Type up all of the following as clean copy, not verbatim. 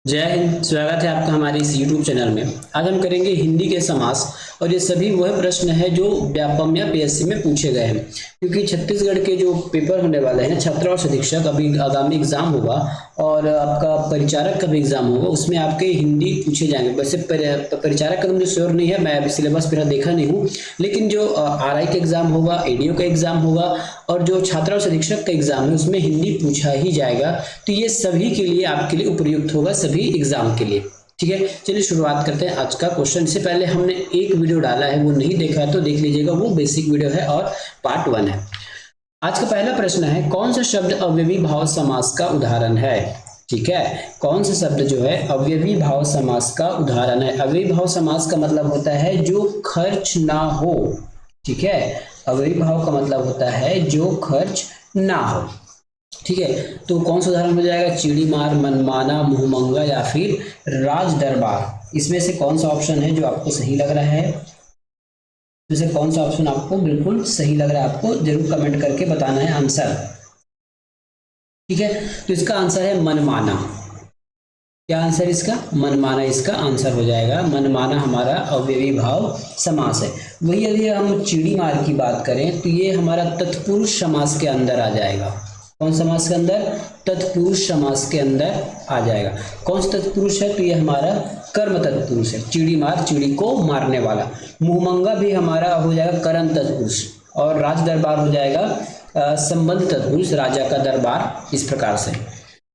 जय हिंद। स्वागत है आपका हमारे इस YouTube चैनल में। आज हम करेंगे हिंदी के समास और ये सभी वह प्रश्न है जो व्यापम या पीएससी में पूछे गए हैं, क्योंकि छत्तीसगढ़ के जो पेपर होने वाले हैं छात्र और शिक्षक, अभी आगामी एग्जाम होगा और आपका परिचारक का भी एग्जाम होगा, उसमें आपके हिंदी पूछे जाएंगे। वैसे परिचारक का तो मुझे श्योर नहीं है, मैं अभी सिलेबस मेरा देखा नहीं हूँ, लेकिन जो आरआई का एग्जाम होगा, एडीओ का एग्जाम होगा और जो छात्र और शिक्षक का एग्जाम है उसमें हिंदी पूछा ही जाएगा। तो ये सभी के लिए आपके लिए उपयुक्त होगा, सभी एग्जाम के लिए। ठीक है, चलिए शुरुआत करते हैं आज का क्वेश्चन। से पहले हमने एक वीडियो डाला है, वो नहीं देखा है तो देख लीजिएगा, वो बेसिक वीडियो है और पार्ट 1 है। आज का पहला प्रश्न है, कौन सा शब्द अव्ययी भाव समास का उदाहरण है? ठीक है, कौन सा शब्द जो है अव्ययी भाव समास का उदाहरण है? अव्ययी भाव समास का मतलब होता है जो खर्च ना हो। ठीक है, अव्ययी भाव का मतलब होता है जो खर्च ना हो। ठीक है, तो कौन सा उदाहरण हो जाएगा? चिड़ी मार, मनमाना, मुंहमंगा या फिर राज दरबार। इसमें से कौन सा ऑप्शन है जो आपको सही लग रहा है? जैसे कौन सा ऑप्शन आपको बिल्कुल सही लग रहा है, आपको जरूर कमेंट करके बताना है आंसर। ठीक है, तो इसका आंसर है मनमाना। क्या आंसर इसका? मनमाना इसका आंसर हो जाएगा। मनमाना हमारा अव्ययी भाव समास है। वही यदि हम चिड़ी मार की बात करें तो ये हमारा तत्पुरुष समास के अंदर आ जाएगा। कौन समास के अंदर? तत्पुरुष समास के अंदर आ जाएगा। कौन सा तत्पुरुष है? तो ये हमारा कर्म तत्पुरुष है। चिड़ी मार, चिड़ी को मारने वाला। मुंहमंगा भी हमारा हो जाएगा कर्म तत्पुरुष और राज दरबार हो जाएगा संबंध तत्पुरुष, राजा का दरबार, इस प्रकार से।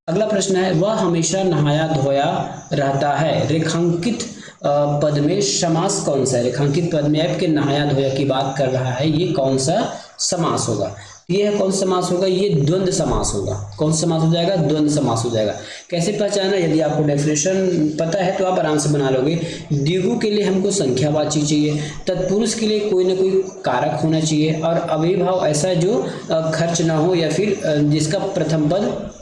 अगला प्रश्न है, वह हमेशा नहाया धोया रहता है। रेखांकित पद में समास कौन सा है? रेखांकित पद में आपके नहाया धोया की बात कर रहा है, ये कौन सा समास होगा? ये कौन सा समास होगा? ये द्वंद्व समास होगा। कौन सा समास हो जाएगा? द्वंद्व समास हो जाएगा। कैसे पहचाना? यदि आपको डेफिनेशन पता है तो आप आराम से बना लोगे। द्विगु के लिए हमको संख्यावाची चाहिए, तत्पुरुष के लिए कोई ना कोई कारक होना चाहिए और अव्ययी भाव ऐसा जो खर्च ना हो या फिर जिसका प्रथम पद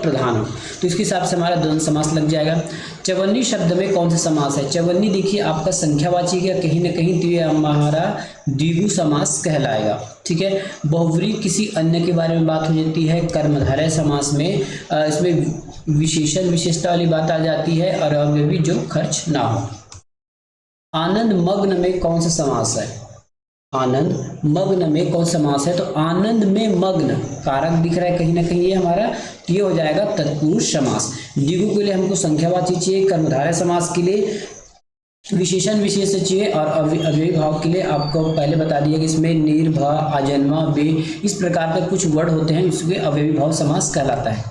प्रधान हो, तो इसके हिसाब से हमारा द्वंद्व समास लग जाएगा। चवन्नी शब्द में कौन सा समास है? चवन्नी देखिए आपका संख्यावाची का कहीं ना कहीं तो ये हमारा द्विगु समास कहलाएगा। ठीक है, बहुव्रीहि किसी अन्य के बारे में बात हो जाती है। कर्मधारय समास में इसमें विशेषण विशेषता वाली बात आ जाती है और अव्ययी जो खर्च ना हो। आनंद मग्न में कौन सा समास है? आनंद मग्न में कौन समास है? तो आनंद में मग्न कारक दिख रहा है कहीं ना कहीं, ये हमारा ये हो जाएगा तत्पुरुष समास। द्विगु के लिए हमको संख्यावाची चाहिए, कर्मधारय समास के लिए विशेषण विशेष चाहिए और अव्ययी भाव के लिए आपको पहले बता दिया कि इसमें निर, भ, आजन्मा, बे, इस प्रकार के कुछ वर्ड होते हैं, इसके अव्ययी भाव समास कहलाता है।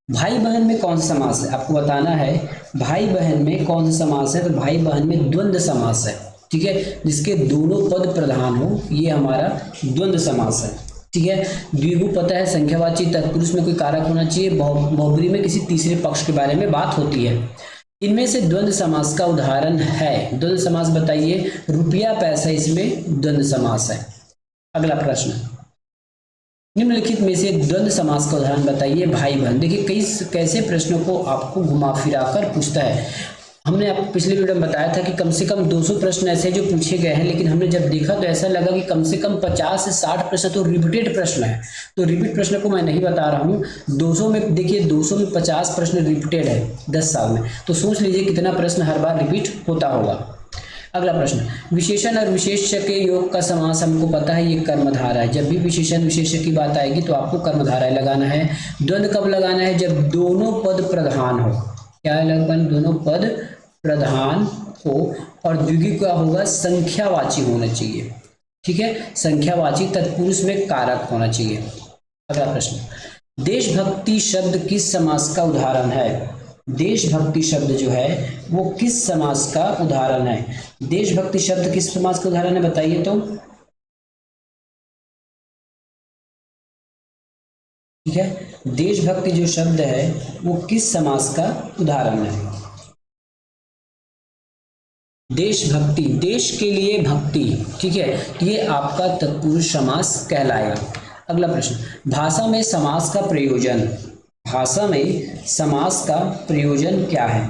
भाई बहन में कौन सा समास है? आपको बताना है भाई बहन में कौन सा समास है। तो भाई बहन में द्वंद्व समास है। ठीक है, जिसके दोनों पद प्रधान हो, ये हमारा द्वंद्व समास है। ठीक है, द्विगु पता है संख्यावाची, तत्पुरुष में कोई कारक होना चाहिए, बहुब्रीहि में किसी तीसरे पक्ष के बारे में बात होती है। इनमें से द्वंद्व समास का उदाहरण है, द्वंद्व समास बताइए। रुपया पैसा, इसमें द्वंद्व समास है। अगला प्रश्न, निम्नलिखित में से द्वंद्व समास का उदाहरण बताइए। भाई बहन, देखिए कई कैसे प्रश्नों को आपको घुमा फिरा कर पूछता है। हमने आपको पिछले वीडियो में बताया था कि कम से कम 200 प्रश्न ऐसे जो पूछे गए हैं, लेकिन हमने जब देखा तो ऐसा लगा कि कम से कम 50 से 60 प्रश्न तो रिपीटेड प्रश्न है। तो रिपीट प्रश्न को मैं नहीं बता रहा हूँ। 200 में देखिए, 200 में 50 प्रश्न रिपीटेड है 10 साल में, तो सोच लीजिए कितना प्रश्न हर बार रिपीट होता होगा। अगला प्रश्न, विशेषण और विशेष्य के योग का समास हमको पता है, ये कर्मधारय है। जब भी विशेषण विशेष्य की बात आएगी तो आपको कर्मधारय लगाना है। द्वंद्व कब लगाना है? जब दोनों पद प्रधान हो। क्या लगभग? दोनों पद प्रधान हो और द्विगु का होगा संख्यावाची होना चाहिए। ठीक है, संख्यावाची, तत्पुरुष में कारक होना चाहिए। अगला प्रश्न, देशभक्ति शब्द किस समास का उदाहरण है? देशभक्ति शब्द जो है वो किस समास का उदाहरण है? देशभक्ति शब्द किस समास का उदाहरण है बताइए तो। ठीक है, देशभक्ति जो शब्द है वो किस समास का उदाहरण है? देशभक्ति, देश के लिए भक्ति। ठीक है, ये आपका तत्पुरुष समास कहलाएगा। अगला प्रश्न, भाषा में समास का प्रयोजन। भाषा में समास का प्रयोजन क्या है?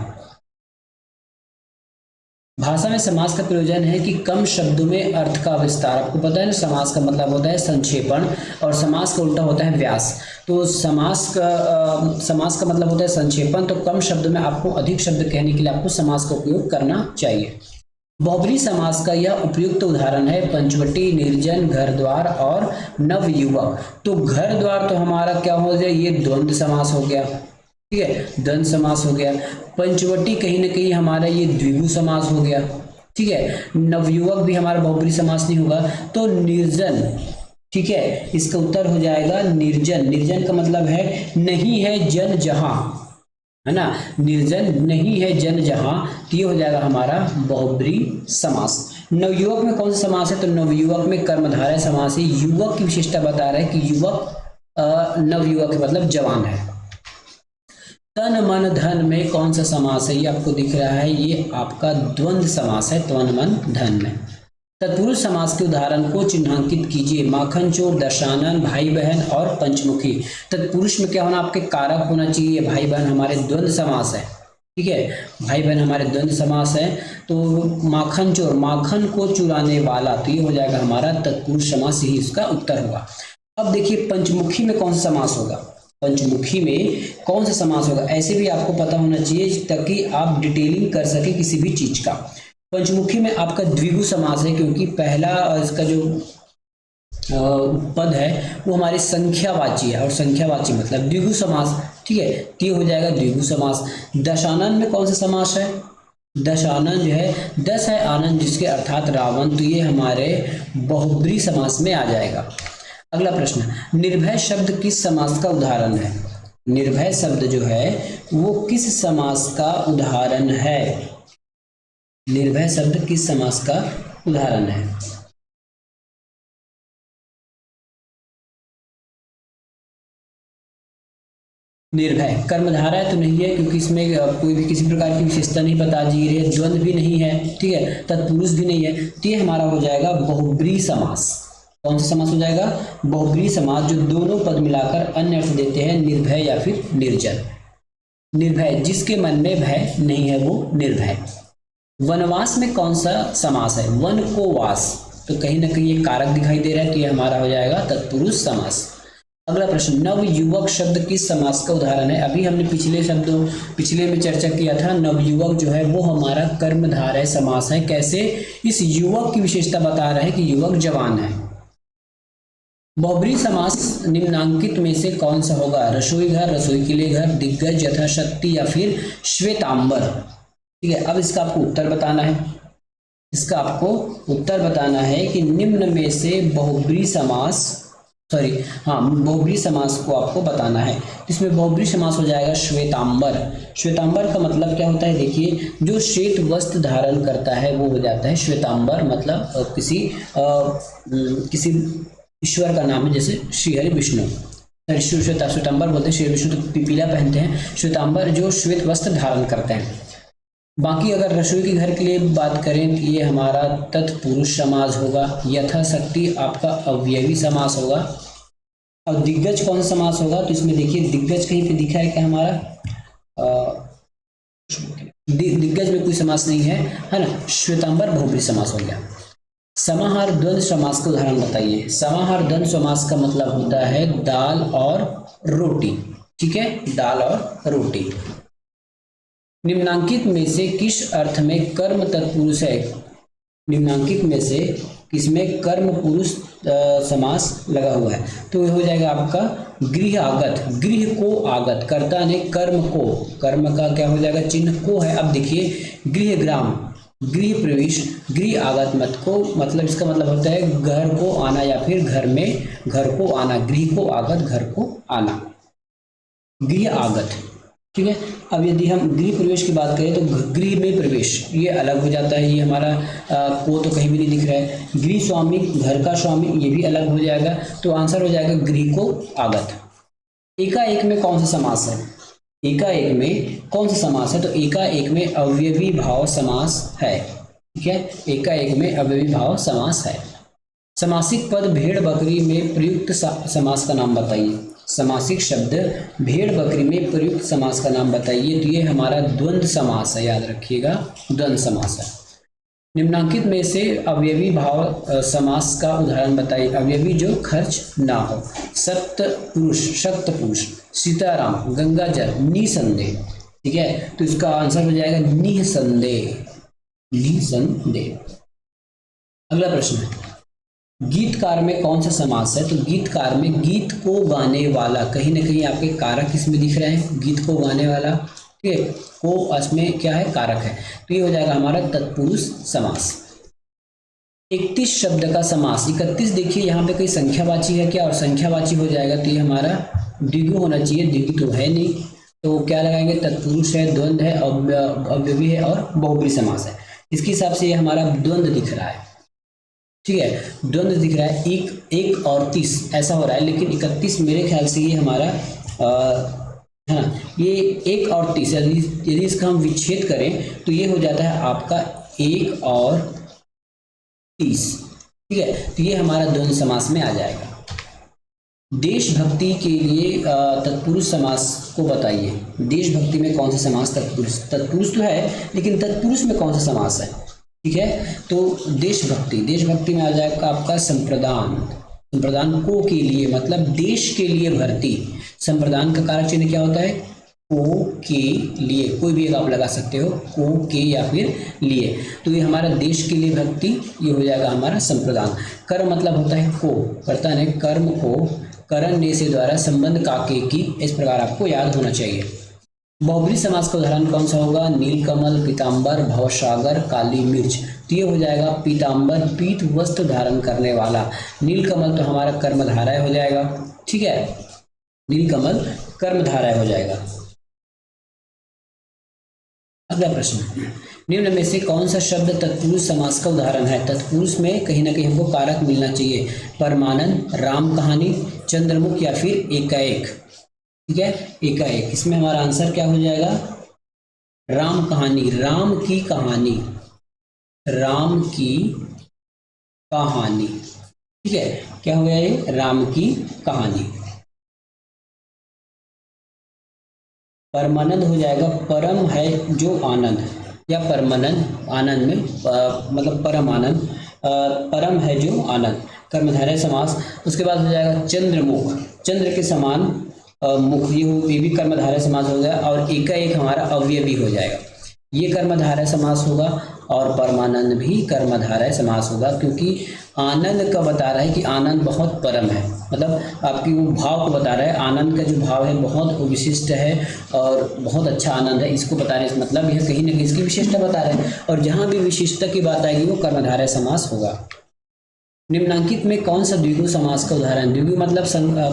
भाषा में समास का प्रयोजन है कि कम शब्दों में अर्थ का विस्तार। आपको पता है ना, समास का मतलब होता है संक्षेपण और समास का उल्टा होता है व्यास। तो तो समास का मतलब होता है संक्षेपण। तो कम शब्द में आपको अधिक शब्द कहने के लिए आपको समास का उपयोग करना चाहिए। बहुब्रीहि समास का यह उपयुक्त उदाहरण है पंचवटी, निर्जन, घर द्वार और नवयुवक। तो घर द्वार तो हमारा क्या हो जाए, ये द्वंद्व समास हो गया, ठीक है, द्वंद्व समास हो गया। पंचवटी कहीं ना कहीं हमारा ये द्विगु समास हो गया, ठीक है। नवयुवक भी हमारा बहुब्रीहि समास नहीं होगा। तो निर्जन, ठीक है, इसका उत्तर हो जाएगा निर्जन। निर्जन का मतलब है नहीं है जन जहां, है ना, निर्जन नहीं है जन जहां, तो ये हो जाएगा हमारा बहुब्रीहि समास। नवयुवक में कौन सा समास है, तो नवयुवक में कर्मधारय समास है। युवक की विशेषता बता रहा है कि युवक नवयुवक मतलब जवान है। तन मन धन में कौन सा समास है, ये आपको दिख रहा है, ये आपका द्वंद्व समास है, तन मन धन में। तत्पुरुष समास के उदाहरण को चिन्हांकित कीजिए। माखन चोर, दशानन, भाई बहन और पंचमुखी। तत्पुरुष में क्या होना, आपके कारक होना चाहिए। भाई बहन हमारे द्वंद्व समास है, ठीक है, भाई बहन हमारे द्वंद्व समास है। तो माखन चोर, माखन को चुराने वाला, तो ये हो जाएगा हमारा तत्पुरुष समास, ही इसका उत्तर होगा। अब देखिए पंचमुखी में कौन सा समास होगा, पंचमुखी में कौन सा समास होगा, ऐसे भी आपको पता होना चाहिए ताकि आप डिटेलिंग कर सके किसी भी चीज का। पंचमुखी में आपका द्विगु समास है, क्योंकि पहला इसका जो पद है वो हमारे संख्यावाची है, और संख्यावाची मतलब द्विगु समास, ठीक है, तो ये हो जाएगा द्विगु समास। दशानन में कौन सा समास है, दशानन जो है, दस है आनंद जिसके अर्थात रावण, तो ये हमारे बहुब्रीहि समास में आ जाएगा। अगला प्रश्न, निर्भय शब्द किस समास का उदाहरण है। निर्भय शब्द जो है वो किस समास का उदाहरण है, निर्भय शब्द किस समास का उदाहरण है। निर्भय कर्मधारय तो नहीं है, क्योंकि इसमें कोई भी किसी प्रकार की विशेषता नहीं बता दी रही है, द्वंद्व भी नहीं है, ठीक है, तत्पुरुष भी नहीं है, तो ये हमारा हो जाएगा बहुब्रीहि समास। कौन सा समास हो जाएगा, बहुब्रीहि समास, जो दोनों पद मिलाकर अन्य अर्थ देते हैं, निर्भय या फिर निर्जन। निर्भय जिसके मन में भय नहीं है वो निर्भय। वनवास में कौन सा समास है, वन को वास, तो कहीं ना कहीं ये कारक दिखाई दे रहा है, तो ये हमारा हो जाएगा तत्पुरुष समास। अगला प्रश्न, नवयुवक शब्द किस समास का उदाहरण है। अभी हमने पिछले में चर्चा किया था, नवयुवक जो है वो हमारा कर्मधारय समास है। कैसे, इस युवक की विशेषता बता रहे हैं कि युवक जवान है। बहुब्रीहि समास निम्नांकित में से कौन सा होगा, रसोई घर, रसोई के लिए घर, दिग्गज, यथाशक्ति या फिर श्वेतांबर, ठीक है। अब इसका आपको उत्तर बताना है, इसका आपको उत्तर बताना है कि निम्न में से बहुब्रीहि समास, बहुब्रीहि समास को आपको बताना है। इसमें बहुब्रीहि समास हो जाएगा श्वेतांबर। श्वेतांबर का मतलब क्या होता है, देखिए, जो श्वेत वस्त्र धारण करता है वो हो जाता है श्वेतांबर। मतलब किसी ईश्वर का नाम है, जैसे श्रीहरि विष्णु, श्वेतांबर बोलते हैं, श्री विष्णु तो पीला पहनते हैं, श्वेतांबर जो श्वेत वस्त्र धारण करते हैं। बाकी अगर रसोई के घर के लिए बात करें तो ये हमारा तत्पुरुष समास होगा। यथाशक्ति आपका अवयवी समास होगा। और दिग्गज कौन सा समास होगा, तो इसमें देखिए दिग्गज कहीं पे दिखा है क्या हमारा, दिग्गज में कोई समास नहीं है ना, श्वेतांबर बहुब्रीहि समास हो गया। समाहार द्वंद्व समास का उदाहरण बताइए। समाहार द्वंद्व समास का मतलब होता है दाल और रोटी, ठीक है, दाल और रोटी। निम्नांकित में से किस अर्थ में कर्म तत्पुरुष है, निम्नांकित में से किसमें कर्म पुरुष समास लगा हुआ है, तो यह हो जाएगा आपका गृह आगत। गृह को आगत, कर्ता ने कर्म को, कर्म का क्या हो जाएगा, चिन्ह को है। अब देखिए गृह ग्राम, गृह प्रवेश, गृह आगत मत को, मतलब इसका मतलब होता है घर को आना या फिर घर में घर को आना, गृह को आगत, घर को आना, गृह आगत, ठीक है। अब यदि हम गृह प्रवेश की बात करें तो गृह में प्रवेश ये अलग हो जाता है, ये हमारा को तो कहीं भी नहीं दिख रहा है। गृह स्वामी, घर का स्वामी, ये भी अलग हो जाएगा, तो आंसर हो जाएगा गृह को आगत। एकाएक में कौन सा समास है, एकाएक में कौन सा समास है, तो एकाएक में अवयवी भाव समास है, ठीक है, एकाएक में अवयवी भाव समास है। समासिक पद भेड़ बकरी में प्रयुक्त समास का नाम बताइए। समासिक शब्द भेड़ बकरी में प्रयुक्त समास का नाम बताइए, तो ये हमारा द्वंद्व समास है, याद रखिएगा द्वंद्व समास है। निम्नांकित में से अवयवी भाव समास का उदाहरण बताइए। अवयवी जो खर्च ना हो। सप्त पुरुष, सीताराम, गंगाजल, निसंदेह। ठीक है, तो इसका आंसर हो जाएगा निसंदेह, निसंदेह। अगला प्रश्न है, गीतकार में कौन सा समास है? तो गीतकार में गीत को गाने वाला, कहीं ना कहीं आपके कारक इसमें दिख रहे हैं, गीत को गाने वाला, ठीक है, को इसमें क्या है? कारक है, तो ये हो जाएगा हमारा तत्पुरुष समास। 31 शब्द का समास। 31 देखिए यहाँ पे कोई संख्यावाची है क्या? और संख्यावाची हो जाएगा तो ये हमारा द्विगु होना चाहिए, द्विगु तो है नहीं, तो क्या लगाएंगे? तत्पुरुष है, द्वंद्व है, अव्यवी है और बहुब्री समास है। इसके हिसाब से ये हमारा द्वंद्व दिख रहा है, ठीक है, द्वंद्व दिख रहा है। एक और 30 ऐसा हो रहा है, लेकिन 31 मेरे ख्याल से ये हमारा है ना, ये 1 और 30, यदि इसका हम विच्छेद करें तो ये हो जाता है आपका 1 और 30, ठीक है, तो ये हमारा द्वंद्व समास में आ जाएगा। देशभक्ति के लिए तत्पुरुष समास को बताइए। देशभक्ति में कौन सा समास तत्पुरुष? तत्पुरुष तो है, लेकिन तत्पुरुष में कौन सा समास है? ठीक है, तो देशभक्ति में आ जाएगा आपका संप्रदान। संप्रदान को के लिए मतलब देश के लिए भर्ती। संप्रदान का कारक चिन्ह क्या होता है? को के लिए, कोई भी एक आप लगा सकते हो, को के या फिर लिए, तो ये हमारा देश के लिए भक्ति, ये हो जाएगा हमारा संप्रदान। कर्म मतलब होता है को, कर्ता ने कर्म को करण ने से द्वारा संबंध काके की, इस प्रकार आपको याद होना चाहिए। बहुब्री समास का उदाहरण कौन सा होगा? नीलकमल, पीताम्बर, भवसागर, काली मिर्च, तो ये हो जाएगा पीताम्बर, पीत वस्त्र धारण करने वाला। नीलकमल तो हमारा कर्मधारय हो जाएगा, ठीक है, नीलकमल कर्मधारय हो जाएगा। अगला प्रश्न, निम्न में से कौन सा शब्द तत्पुरुष समास का उदाहरण है? तत्पुरुष में कहीं ना कहीं हमको कारक मिलना चाहिए। परमानंद, राम कहानी, चंद्रमुख या फिर एकाएक, ठीक है, एकाएक। इसमें हमारा आंसर क्या हो जाएगा? राम कहानी, राम की कहानी, राम की कहानी, ठीक है, क्या हो गया ये? राम की कहानी। परमानंद हो जाएगा, परम है जो आनंद, या परमानंद, आनंद में मतलब परम आनंद, परम है जो आनंद, कर्मधारय समास। उसके बाद हो जाएगा चंद्रमुख, चंद्र के समान मुख, ये भी कर्मधारय समास हो गया, और एकाएक हमारा अवयवी हो जाएगा, ये कर्मधारय समास होगा, और परमानंद भी कर्मधारय समास होगा, क्योंकि आनंद का बता रहा है कि आनंद बहुत परम है, मतलब आपकी वो भाव को बता रहा है, आनंद का जो भाव है बहुत विशिष्ट है और बहुत अच्छा आनंद है, इसको बता रहे हैं, मतलब यह कहीं ना कहीं इसकी विशिष्टता बता रहे हैं, और जहां भी विशिष्टता की बात आएगी वो कर्मधारय समास होगा। निम्नांकित में कौन सा द्विगु समास का उदाहरण? द्विगु मतलब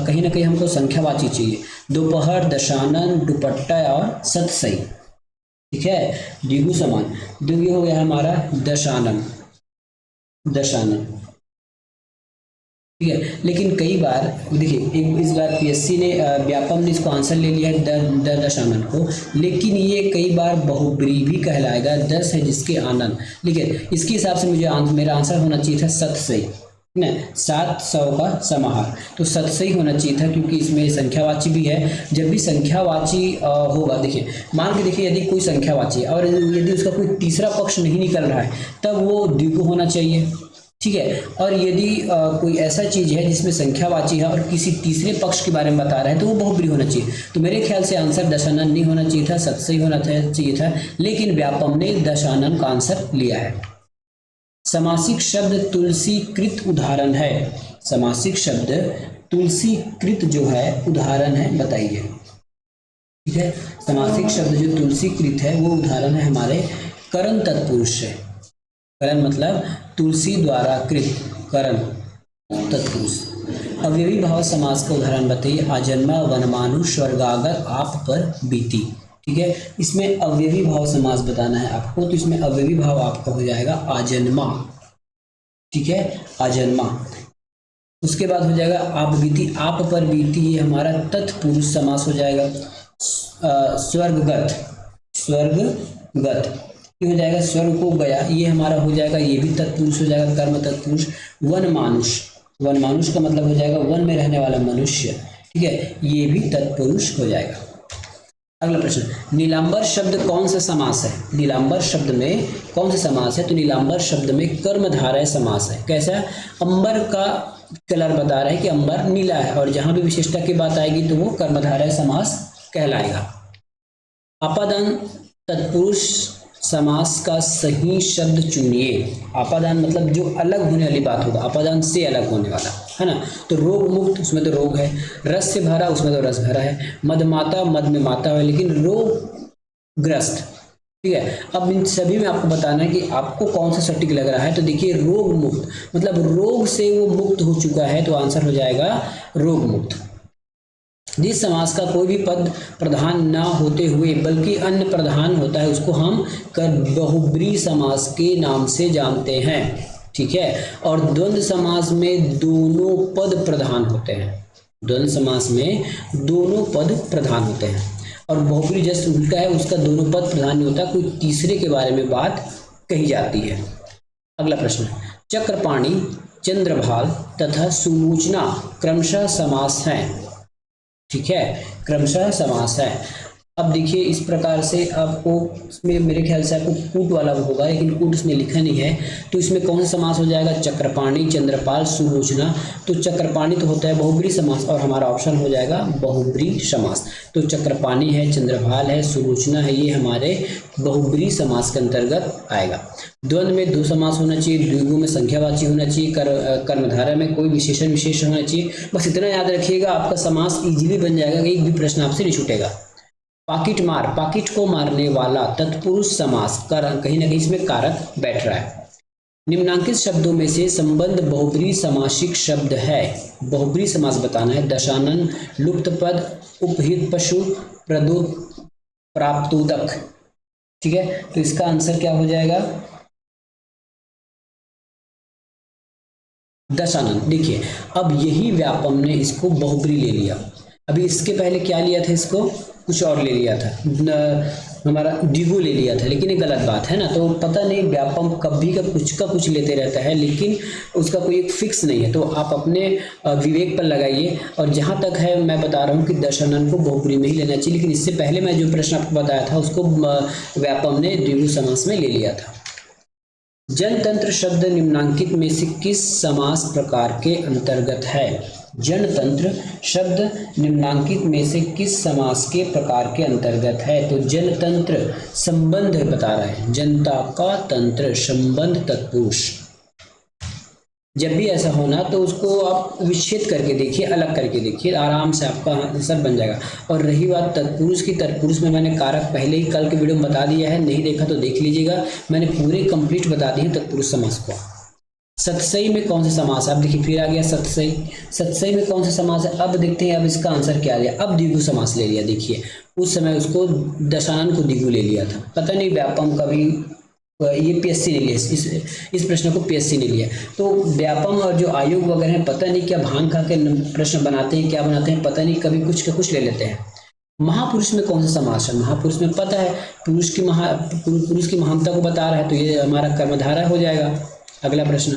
कहीं ना कहीं हमको संख्यावाची चाहिए। दोपहर, दशानन, दुपट्टा और सतसई, ठीक है, द्विगु समान। द्विगु हो गया हमारा दशानन, दशानन, ठीक है, लेकिन कई बार देखिए, एक इस बार पीएससी ने व्यापम ने इसको आंसर ले लिया है दशानन को, लेकिन ये कई बार बहुब्री भी कहलाएगा, 10 है जिसके आनंद, लेकिन इसके हिसाब से मुझे मेरा आंसर होना चाहिए था सतसई, ना 700 का समाहार, तो सतसई होना चाहिए था, क्योंकि इसमें संख्यावाची भी है। जब भी संख्यावाची होगा, देखिए मान के देखिए यदि कोई संख्यावाची है और यदि उसका कोई तीसरा पक्ष नहीं निकल रहा है, तब वो द्विगु होना चाहिए, ठीक है, और यदि कोई ऐसा चीज है जिसमें संख्यावाची है और किसी तीसरे पक्ष के बारे में बता रहा है, तो वो बहुब्री होना चाहिए। तो मेरे ख्याल से आंसर दशानन नहीं होना चाहिए था, सतसई होना चाहिए था, लेकिन व्यापम ने दशानन का आंसर लिया है। समासिक शब्द तुलसीकृत उदाहरण है। समासिक शब्द तुलसीकृत जो है उदाहरण है, बताइए, ठीक है, समासिक शब्द जो तुलसीकृत है वो उदाहरण है हमारे करण तत्पुरुष से। करण मतलब तुलसी द्वारा कृत, करण तत्पुरुष। अव्यवी भाव समास का उदाहरण बताइए। आजन्मा, वनमानु, स्वर्गागत, आप पर बीती, ठीक है, इसमें अव्यवी भाव समास बताना है आपको, तो इसमें अव्यवी भाव आपका हो जाएगा आजन्मा, ठीक है, आजन्मा। उसके बाद हो जाएगा आप बीती, आप पर बीती, ये हमारा तत्पुरुष समास हो जाएगा। स्वर्गगत, स्वर्गगत ये हो जाएगा, स्वर्ग को गया, ये हमारा हो जाएगा, ये भी तत्पुरुष हो जाएगा, कर्म तत्पुरुष। वनमानुष, वनमानुष का मतलब हो जाएगा वन में रहने वाला मनुष्य, ठीक है, ये भी तत्पुरुष हो जाएगा। अगला प्रश्न, नीलांबर शब्द कौन सा समास है? नीलांबर शब्द में कौन सा समास है? तो नीलांबर शब्द में कर्मधारय समास है। कैसा? अंबर का कलर बता रहा है कि अंबर नीला है, और जहां भी विशेषता की बात आएगी तो वो कर्मधारय समास कहलाएगा। आपादान तत्पुरुष समास का सही शब्द चुनिए। आपादान मतलब जो अलग होने वाली बात होगा, आपादान से अलग होने वाला, है ना। तो रोग मुक्त, उसमें तो रोग है। रस से भरा, उसमें तो रस भरा है। मदमाता, मद में माता है, लेकिन रोग ग्रस्त, ठीक है। अब इन सभी में आपको बताना है कि आपको कौन सा सटीक लग रहा है। तो देखिए, रोग मुक्त मतलब रोग से वो मुक्त हो चुका है, तो आंसर हो जाएगा रोग मुक्त। जिस समास का कोई भी पद प्रधान न होते हुए बल्कि अन्य प्रधान होता है, उसको हम बहुब्री समास के नाम से जानते हैं, ठीक है। और द्वंद्व समास में दोनों पद प्रधान होते हैं। द्वंद्व समास में दोनों पद प्रधान होते हैं, और बहुब्री जस्ट उल्टा है, उसका दोनों पद प्रधान नहीं होता, कोई तीसरे के बारे में बात कही जाती है। अगला प्रश्न, चक्रपाणी, चंद्रभाल तथा सुलोचना क्रमशः समास हैं, ठीक है, क्रमशः समास है। अब देखिए, इस प्रकार से आपको इसमें मेरे ख्याल से आपको कूट वाला होगा, लेकिन कूट इसमें लिखा नहीं है, तो इसमें कौन सा समास हो जाएगा? चक्रपाणी, चंद्रपाल, सुलोचना। तो चक्रपाणी तो होता है बहुब्री समास, और हमारा ऑप्शन हो जाएगा बहुब्री समास। तो चक्रपाणी है, चंद्रभाल है, सुलोचना है, ये हमारे बहुब्री समास के अंतर्गत आएगा। द्वंद्व में दो समास होना चाहिए, द्विगु में संख्यावाची होना चाहिए, कर्मधारय में कोई विशेषण विशेष होना चाहिए। बस इतना याद रखिएगा, आपका समास इजीली बन जाएगा, एक भी प्रश्न आपसे नहीं छूटेगा। पाकिट मार, पाकिट को मारने वाला तत्पुरुष समास, कहीं ना कहीं इसमें कारक बैठ रहा है। निम्नांकित शब्दों में से संबंध बहुब्री समासिक शब्द है। बहुब्री समास बताना है। दशानन, लुप्त पद, उपहित पशु, प्रदो, प्राप्तोदक, ठीक है। तो इसका आंसर क्या हो जाएगा? दशानन। देखिए, अब यही व्यापम ने इसको बहुब्री ले लिया। अभी इसके पहले क्या लिया था? इसको कुछ और ले लिया था, हमारा द्विगु ले लिया था, लेकिन ये गलत बात है ना। तो पता नहीं, व्यापम कभी का कुछ लेते रहता है, लेकिन उसका कोई एक फिक्स नहीं है। तो आप अपने विवेक पर लगाइए, और जहां तक है मैं बता रहा हूँ कि दशानन को बहुब्री में ही लेना चाहिए, लेकिन इससे पहले मैं जो प्रश्न आपको बताया था उसको व्यापम ने द्विगु समास में ले लिया था। जनतंत्र शब्द निम्नांकित में से किस समास प्रकार के अंतर्गत है? जनतंत्र शब्द निम्नांकित में से किस समास के प्रकार के अंतर्गत है? तो जनतंत्र संबंध बता रहा है, जनता का तंत्र, संबंध तत्पुरुष। जब भी ऐसा होना तो उसको आप विच्छेद करके देखिए, अलग करके देखिए, आराम से आपका आंसर बन जाएगा। और रही बात तत्पुरुष की, तत्पुरुष में मैंने कारक पहले ही कल के वीडियो में बता दिया है, नहीं देखा तो देख लीजिएगा, मैंने पूरे कंप्लीट बता दिए तत्पुरुष समास को। सतसई में कौन सा समास है? अब देखिए, फिर आ गया सतसई। सतसई में कौन सा समास है? अब देखते हैं, अब इसका आंसर क्या आ गया। अब द्विगु समास ले लिया। देखिए, उस समय उसको दशानन को द्विगु ले लिया था, पता नहीं व्यापम का भी ये पीएससी ने लिया, इस प्रश्न को पीएससी ने लिया। तो व्यापम और जो आयोग वगैरह हैं, पता नहीं क्या भांग खा के प्रश्न बनाते हैं, क्या बनाते हैं पता नहीं, कभी कुछ का कुछ ले लेते हैं। महापुरुष में कौन सा समास है? महापुरुष में पता है पुरुष की महानता को बता रहा है, तो ये हमारा कर्मधारय हो जाएगा। अगला प्रश्न,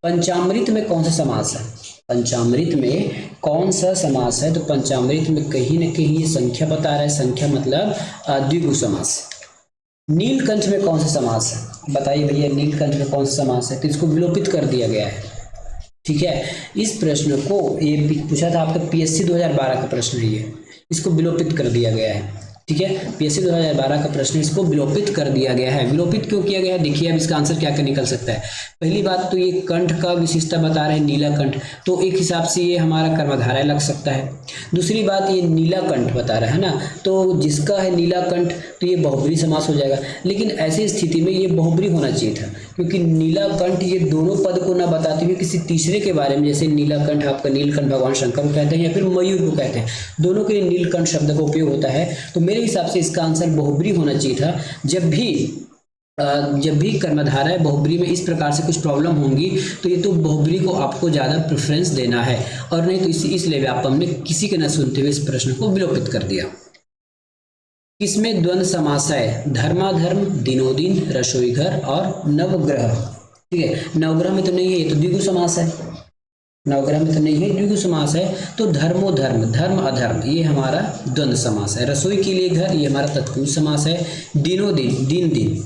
पंचामृत में कौन सा समास है? पंचामृत में कौन सा समास है? तो पंचामृत में कहीं ना कहीं संख्या बता रहा है, संख्या मतलब द्विगु समास। नीलकंठ में कौन सा समास है? बताइए भैया, नीलकंठ में कौन सा समास है? तो इसको विलोपित कर दिया गया है, ठीक है। इस प्रश्न को ये पूछा था आपका पीएससी 2012 का प्रश्न है, ये इसको विलोपित कर दिया गया है, ठीक है। पीएससी 2012 का प्रश्न, इसको विलोपित कर दिया गया है। विलोपित क्यों किया गया है? देखिए, अब इसका आंसर क्या क्या निकल सकता है। पहली बात तो ये कंठ का विशेषता बता रहे हैं, नीला कंठ, तो एक हिसाब से ये हमारा कर्मधारय लग सकता है। दूसरी बात, ये नीला कंठ बता रहा है ना, तो जिसका है नीला कंठ, तो ये बहुब्री समास हो जाएगा। लेकिन ऐसी स्थिति में ये बहुब्री होना चाहिए था, क्योंकि नीला कंठ ये दोनों पद को ना बताते हुए किसी तीसरे के बारे में, जैसे नीलकंठ आपका नीलकंठ भगवान शंकर को कहते हैं, या फिर मयूर को कहते हैं, दोनों के लिए नीलकंठ शब्द का उपयोग होता है। तो मेरे हिसाब से इसका आंसर बहुब्री होना चाहिए था। जब भी कर्मधारय बहुब्री में इस प्रकार से कुछ प्रॉब्लम होंगी, तो ये तो बहुब्री को आपको ज्यादा प्रेफरेंस देना है, और नहीं तो इसलिए व्यापम ने किसी के न सुनते हुए इस प्रश्न को विलोपित कर दिया। किसमें द्वंद्व समास है? धर्माधर्म, दिनोदिन, रसोई घर और नवग्रह, ठीक है। नवग्रह में तो नहीं है, ये तो द्विगु समास है। नवग्रह में तो नहीं है, द्विगु समास है। तो धर्मो धर्म, धर्म अधर्म, ये हमारा द्वंद्व समास है। रसोई के लिए घर, ये हमारा तत्पुरुष समास है। दिनों दिन, दिन दिन,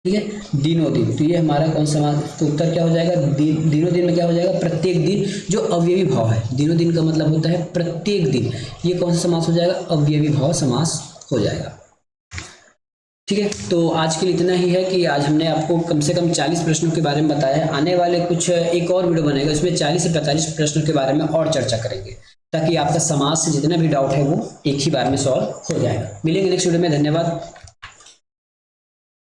ठीक है, दिनों दिन, तो ये हमारा कौन सा समास, तो उत्तर क्या हो जाएगा, दिनों दिन में क्या हो जाएगा, प्रत्येक दिन, जो अवयवी भाव है। दिनों दिन का मतलब होता है प्रत्येक दिन, ये कौन सा समास हो जाएगा, अवयवी भाव समास हो जाएगा। ठीक है, तो आज के लिए इतना ही है कि आज हमने आपको कम से कम 40 प्रश्नों के बारे में बताया है। आने वाले कुछ एक और वीडियो बनेगा, इसमें 40 से 45 प्रश्नों के बारे में और चर्चा करेंगे, ताकि आपका समाज से जितना भी डाउट है वो एक ही बार में सॉल्व हो जाएगा। मिलेंगे नेक्स्ट वीडियो में, धन्यवाद।